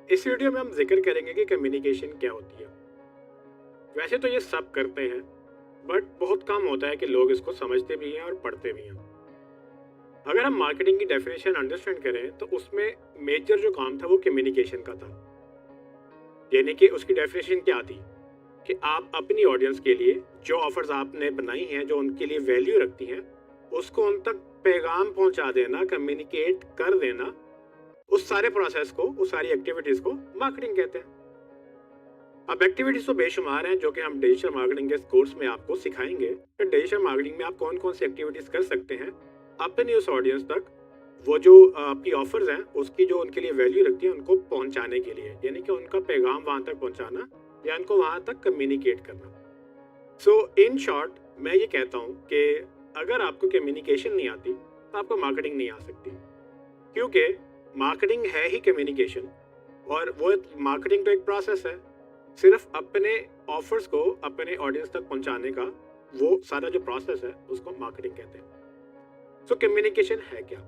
इस वीडियो में हम जिक्र करेंगे कि कम्युनिकेशन क्या होती है। वैसे तो ये सब करते हैं, बट बहुत कम होता है कि लोग इसको समझते भी हैं और पढ़ते भी हैं। अगर हम मार्केटिंग की डेफिनेशन अंडरस्टैंड करें तो उसमें मेजर जो काम था वो कम्युनिकेशन का था। यानी कि उसकी डेफिनेशन क्या थी कि आप अपनी ऑडियंस के लिए जो ऑफर्स आपने बनाई हैं, जो उनके लिए वैल्यू रखती हैं, उसको उन तक पैगाम पहुंचा देना, कम्युनिकेट कर देना। उस सारे प्रोसेस को, उस सारी एक्टिविटीज को मार्केटिंग कहते हैं। अब एक्टिविटीज तो बेशुमार हैं जो कि हम डिजिटल मार्केटिंग के कोर्स में आपको सिखाएंगे कि डिजिटल मार्केटिंग में आप कौन कौन सी एक्टिविटीज कर सकते हैं अपनी उस ऑडियंस तक, वो जो आपकी ऑफर्स हैं उसकी जो उनके लिए वैल्यू रखती है उनको पहुंचाने के लिए, यानी कि उनका पैगाम वहां तक पहुंचाना या उनको वहां तक कम्युनिकेट करना। सो इन शॉर्ट मैं ये कहता हूँ कि अगर आपको कम्युनिकेशन नहीं आती तो आपको मार्केटिंग नहीं आ सकती, क्योंकि मार्केटिंग है ही कम्युनिकेशन। और वो मार्केटिंग तो एक प्रोसेस है, सिर्फ अपने ऑफर्स को अपने ऑडियंस तक पहुंचाने का वो सारा जो प्रोसेस है उसको मार्केटिंग कहते हैं। सो कम्युनिकेशन है क्या,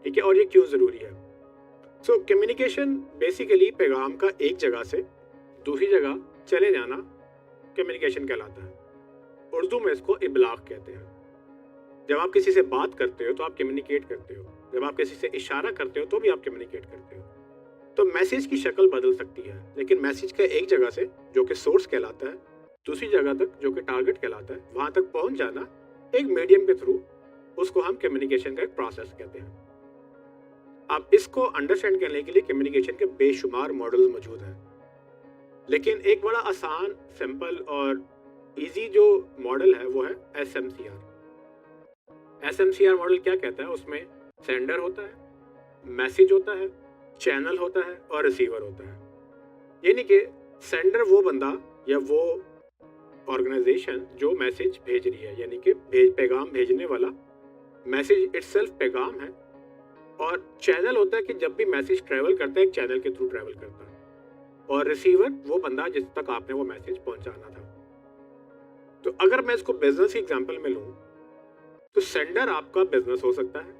ठीक है, और ये क्यों जरूरी है। सो कम्युनिकेशन बेसिकली पैगाम का एक जगह से दूसरी जगह चले जाना कम्युनिकेशन कहलाता है। उर्दू में इसको इबलाग कहते हैं। जब आप किसी से बात करते हो तो आप कम्युनिकेट करते हो, जब आप किसी से इशारा करते हो तो भी आप कम्युनिकेट करते हो। तो मैसेज की शक्ल बदल सकती है, लेकिन मैसेज का एक जगह से जो कि सोर्स कहलाता है दूसरी जगह तक जो कि टारगेट कहलाता है वहां तक पहुंच जाना एक मीडियम के थ्रू, उसको हम कम्युनिकेशन का एक प्रोसेस कहते हैं। अब इसको अंडरस्टैंड करने के लिए कम्युनिकेशन के बेशुमार मॉडल्स मौजूद हैं, लेकिन एक बड़ा आसान, सिंपल और इजी जो मॉडल है वो है SMCR। SMCR मॉडल क्या कहता है, उसमें सेंडर होता है, मैसेज होता है, चैनल होता है और रिसीवर होता है। यानी कि सेंडर वो बंदा या वो ऑर्गेनाइजेशन जो मैसेज भेज रही है, यानी कि पैगाम भेजने वाला, मैसेज इटसेल्फ पैगाम है। और चैनल होता है कि जब भी मैसेज ट्रैवल करता है एक चैनल के थ्रू ट्रैवल करता है। और रिसीवर वो बंदा जिस तक आपने वो मैसेज पहुंचाना था। तो अगर मैं इसको बिजनेस की एग्जांपल में लूं तो सेंडर आपका बिजनेस हो सकता है,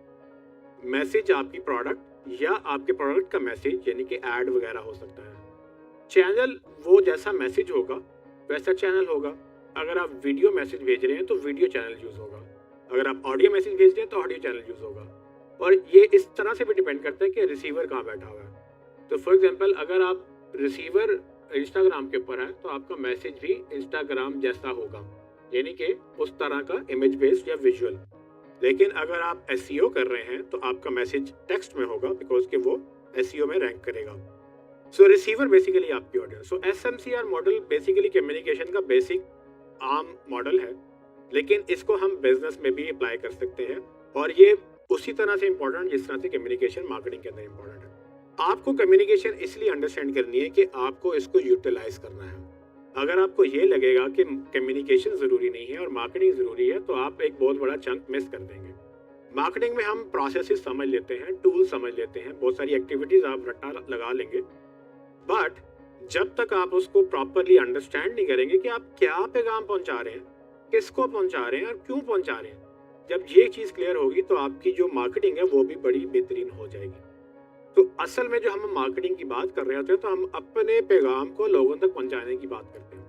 मैसेज आपकी प्रोडक्ट या आपके प्रोडक्ट का मैसेज यानी कि एड वगैरह हो सकता है। चैनल वो जैसा मैसेज होगा वैसा चैनल होगा। अगर आप वीडियो मैसेज भेज रहे हैं तो वीडियो चैनल यूज होगा, अगर आप ऑडियो मैसेज भेज रहे हैं तो ऑडियो चैनल यूज होगा। और ये इस तरह से भी डिपेंड करता है कि रिसीवर कहाँ बैठा हुआ है। तो फॉर एग्जांपल अगर आप रिसीवर इंस्टाग्राम के ऊपर है तो आपका मैसेज भी इंस्टाग्राम जैसा होगा, यानी कि उस तरह का इमेज बेस्ड या विजुअल। लेकिन अगर आप SEO कर रहे हैं तो आपका मैसेज टेक्स्ट में होगा, बिकॉज कि वो SEO में रैंक करेगा। सो रिसीवर बेसिकली आपकी ऑडियंस। सो SMCR मॉडल बेसिकली कम्युनिकेशन का बेसिक आम मॉडल है, लेकिन इसको हम बिजनेस में भी अप्लाई कर सकते हैं। और ये उसी तरह से इंपॉर्टेंट जिस तरह से कम्युनिकेशन मार्केटिंग के अंदर इंपॉर्टेंट है। आपको कम्युनिकेशन इसलिए अंडरस्टैंड करनी है कि आपको इसको यूटिलाइज करना है। अगर आपको ये लगेगा कि कम्युनिकेशन जरूरी नहीं है और मार्केटिंग जरूरी है तो आप एक बहुत बड़ा चंक मिस कर देंगे। मार्केटिंग में हम प्रोसेसेस समझ लेते हैं, टूल समझ लेते हैं, बहुत सारी एक्टिविटीज आप रट्टा लगा लेंगे, बट जब तक आप उसको प्रॉपरली अंडरस्टैंड नहीं करेंगे कि आप क्या पैगाम पहुंचा रहे हैं, किसको पहुंचा रहे हैं और क्यों पहुंचा रहे हैं, जब ये चीज क्लियर होगी तो आपकी जो मार्केटिंग है वो भी बड़ी बेहतरीन हो जाएगी। तो असल में जो हम मार्केटिंग की बात कर रहे होते हैं तो हम अपने पैगाम को लोगों तक पहुंचाने की बात करते हैं।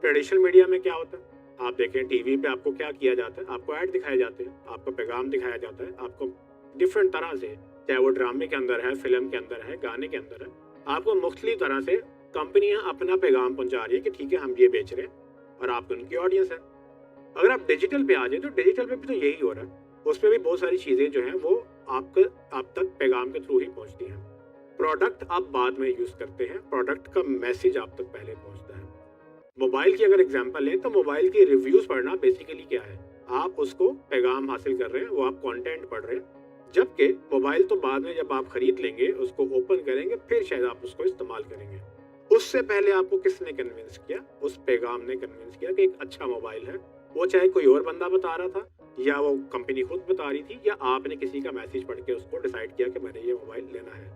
ट्रेडिशनल मीडिया में क्या होता है, आप देखें टीवी पे आपको क्या किया जाता है, आपको ऐड दिखाए जाते हैं, आपको पैगाम दिखाया जाता है, आपको डिफरेंट तरह से, चाहे वो ड्रामे के अंदर है, फिल्म के अंदर है, गाने के अंदर है, आपको मुख्तलिफ तरह से कंपनियां अपना पैगाम पहुंचा रही है कि ठीक है हम ये बेच रहे हैं और आप उनकी ऑडियंस है। अगर आप डिजिटल पे आ जाए तो डिजिटल पे भी तो यही हो रहा है, उसमें भी बहुत सारी चीजें जो हैं वो आप तक पैगाम के थ्रू ही पहुंचती हैं। प्रोडक्ट आप बाद में यूज करते हैं, प्रोडक्ट का मैसेज आप तक पहले पहुंचता है। मोबाइल की अगर एग्जांपल लें तो मोबाइल की रिव्यूज पढ़ना बेसिकली क्या है, आप उसको पैगाम हासिल कर रहे हैं, वो आप कंटेंट पढ़ रहे हैं। जबकि मोबाइल तो बाद में जब आप खरीद लेंगे, उसको ओपन करेंगे, फिर शायद आप उसको इस्तेमाल करेंगे। उससे पहले आपको किसने कन्विंस किया, उस पैगाम ने कन्विंस किया कि एक अच्छा मोबाइल है। वो चाहे कोई और बंदा बता रहा था या वो कंपनी खुद बता रही थी या आपने किसी का मैसेज पढ़ के उसको डिसाइड किया कि मैंने ये मोबाइल लेना है।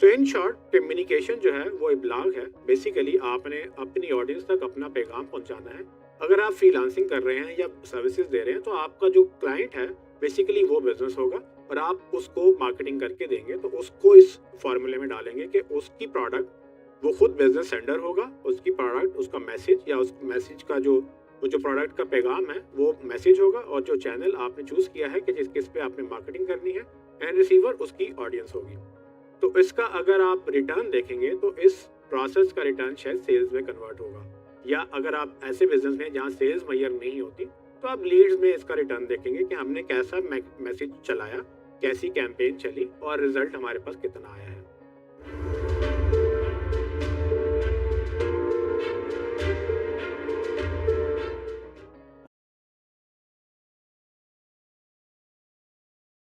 तो इन शॉर्ट कम्युनिकेशन जो है वो इब्लाग है। बेसिकली आपने अपनी ऑडियंस तक अपना पैगाम पहुंचाना है। अगर आप फ्रीलांसिंग कर रहे हैं या सर्विसेज दे रहे हैं तो आपका जो क्लाइंट है बेसिकली वो बिजनेस होगा और आप उसको मार्केटिंग करके देंगे, तो उसको इस फॉर्मूले में डालेंगे कि उसकी प्रोडक्ट वो खुद बिजनेस सेंडर होगा, उसकी प्रोडक्ट, उसका मैसेज या उस मैसेज का जो प्रोडक्ट का पैगाम है वो मैसेज होगा, और जो चैनल आपने चूज किया है कि जिस किस पे आपने मार्केटिंग करनी है, एंड रिसीवर उसकी ऑडियंस होगी। तो इसका अगर आप रिटर्न देखेंगे तो इस प्रोसेस का रिटर्न शायद सेल्स में कन्वर्ट होगा, या अगर आप ऐसे बिजनेस में जहाँ सेल्स मैयर नहीं होती तो आप लीड्स में इसका रिटर्न देखेंगे कि हमने कैसा मैसेज चलाया, कैसी कैंपेन चली और रिजल्ट हमारे पास कितना आया है।